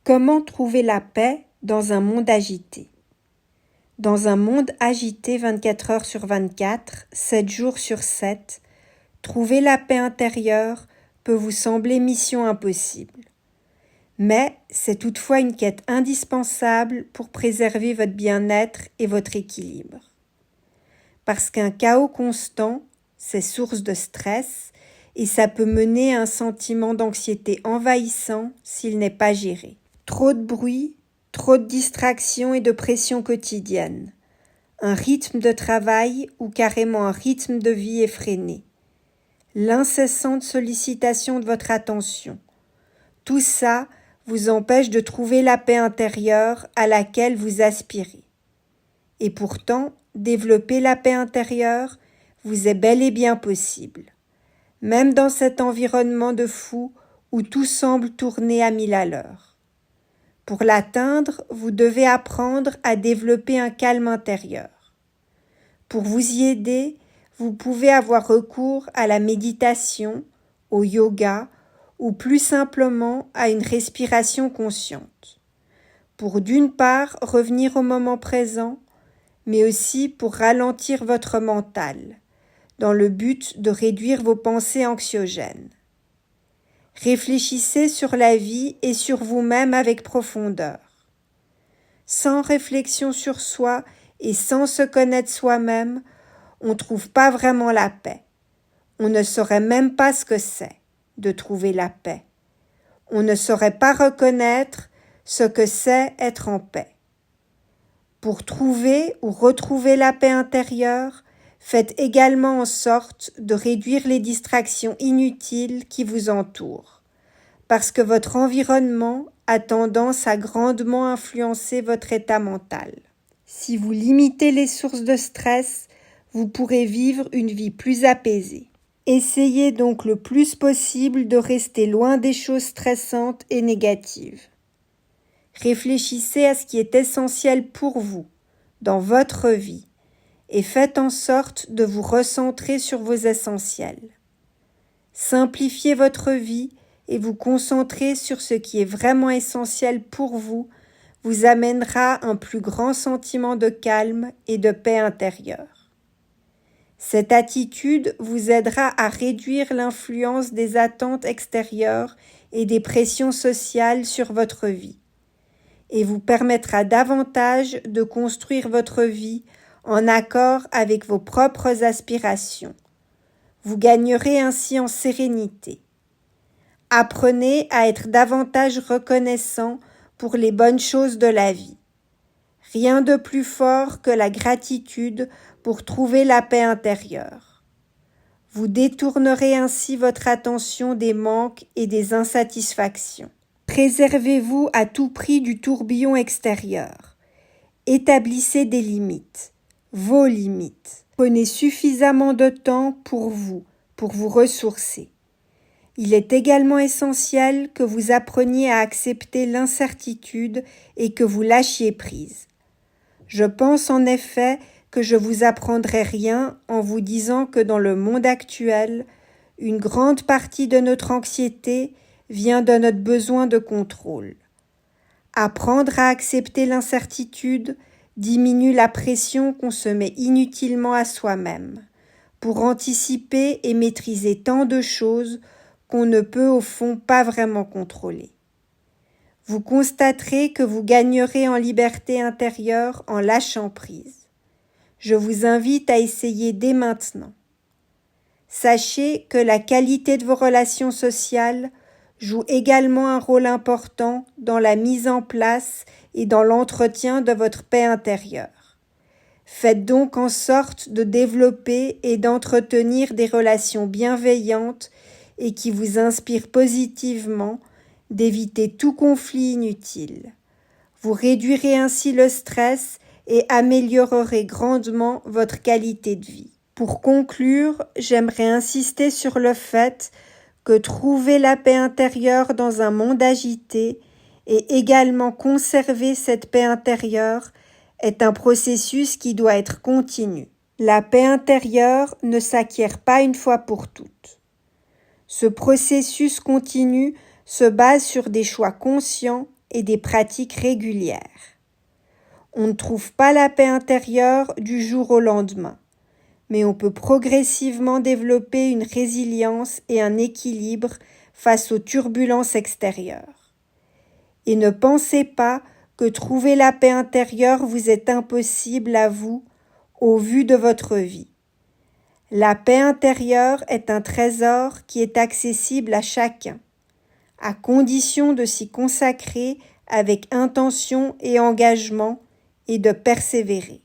Comment trouver la paix dans un monde agité? Dans un monde agité 24 heures sur 24, 7 jours sur 7, trouver la paix intérieure peut vous sembler mission impossible. Mais c'est toutefois une quête indispensable pour préserver votre bien-être et votre équilibre. Parce qu'un chaos constant, c'est source de stress et ça peut mener à un sentiment d'anxiété envahissant s'il n'est pas géré. Trop de bruit, trop de distractions et de pression quotidienne, un rythme de travail ou carrément un rythme de vie effréné, l'incessante sollicitation de votre attention, tout ça vous empêche de trouver la paix intérieure à laquelle vous aspirez. Et pourtant, développer la paix intérieure vous est bel et bien possible, même dans cet environnement de fou où tout semble tourner à 1000 à l'heure. Pour l'atteindre, vous devez apprendre à développer un calme intérieur. Pour vous y aider, vous pouvez avoir recours à la méditation, au yoga ou plus simplement à une respiration consciente. Pour d'une part revenir au moment présent, mais aussi pour ralentir votre mental, dans le but de réduire vos pensées anxiogènes. Réfléchissez sur la vie et sur vous-même avec profondeur. Sans réflexion sur soi et sans se connaître soi-même, on ne trouve pas vraiment la paix. On ne saurait même pas ce que c'est de trouver la paix. On ne saurait pas reconnaître ce que c'est être en paix. Pour trouver ou retrouver la paix intérieure, faites également en sorte de réduire les distractions inutiles qui vous entourent, parce que votre environnement a tendance à grandement influencer votre état mental. Si vous limitez les sources de stress, vous pourrez vivre une vie plus apaisée. Essayez donc le plus possible de rester loin des choses stressantes et négatives. Réfléchissez à ce qui est essentiel pour vous, dans votre vie, et faites en sorte de vous recentrer sur vos essentiels. Simplifiez votre vie et vous concentrer sur ce qui est vraiment essentiel pour vous vous amènera un plus grand sentiment de calme et de paix intérieure. Cette attitude vous aidera à réduire l'influence des attentes extérieures et des pressions sociales sur votre vie et vous permettra davantage de construire votre vie en accord avec vos propres aspirations. Vous gagnerez ainsi en sérénité. Apprenez à être davantage reconnaissant pour les bonnes choses de la vie. Rien de plus fort que la gratitude pour trouver la paix intérieure. Vous détournerez ainsi votre attention des manques et des insatisfactions. Préservez-vous à tout prix du tourbillon extérieur. Établissez des limites, vos limites. Prenez suffisamment de temps pour vous ressourcer. Il est également essentiel que vous appreniez à accepter l'incertitude et que vous lâchiez prise. Je pense en effet que je vous apprendrai rien en vous disant que dans le monde actuel, une grande partie de notre anxiété vient de notre besoin de contrôle. Apprendre à accepter l'incertitude diminue la pression qu'on se met inutilement à soi-même, pour anticiper et maîtriser tant de choses qu'on ne peut au fond pas vraiment contrôler. Vous constaterez que vous gagnerez en liberté intérieure en lâchant prise. Je vous invite à essayer dès maintenant. Sachez que la qualité de vos relations sociales joue également un rôle important dans la mise en place et dans l'entretien de votre paix intérieure. Faites donc en sorte de développer et d'entretenir des relations bienveillantes et qui vous inspirent positivement, d'éviter tout conflit inutile. Vous réduirez ainsi le stress et améliorerez grandement votre qualité de vie. Pour conclure, j'aimerais insister sur le fait que trouver la paix intérieure dans un monde agité et également conserver cette paix intérieure est un processus qui doit être continu. La paix intérieure ne s'acquiert pas une fois pour toutes. Ce processus continu se base sur des choix conscients et des pratiques régulières. On ne trouve pas la paix intérieure du jour au lendemain, mais on peut progressivement développer une résilience et un équilibre face aux turbulences extérieures. Et ne pensez pas que trouver la paix intérieure vous est impossible à vous au vu de votre vie. La paix intérieure est un trésor qui est accessible à chacun, à condition de s'y consacrer avec intention et engagement et de persévérer.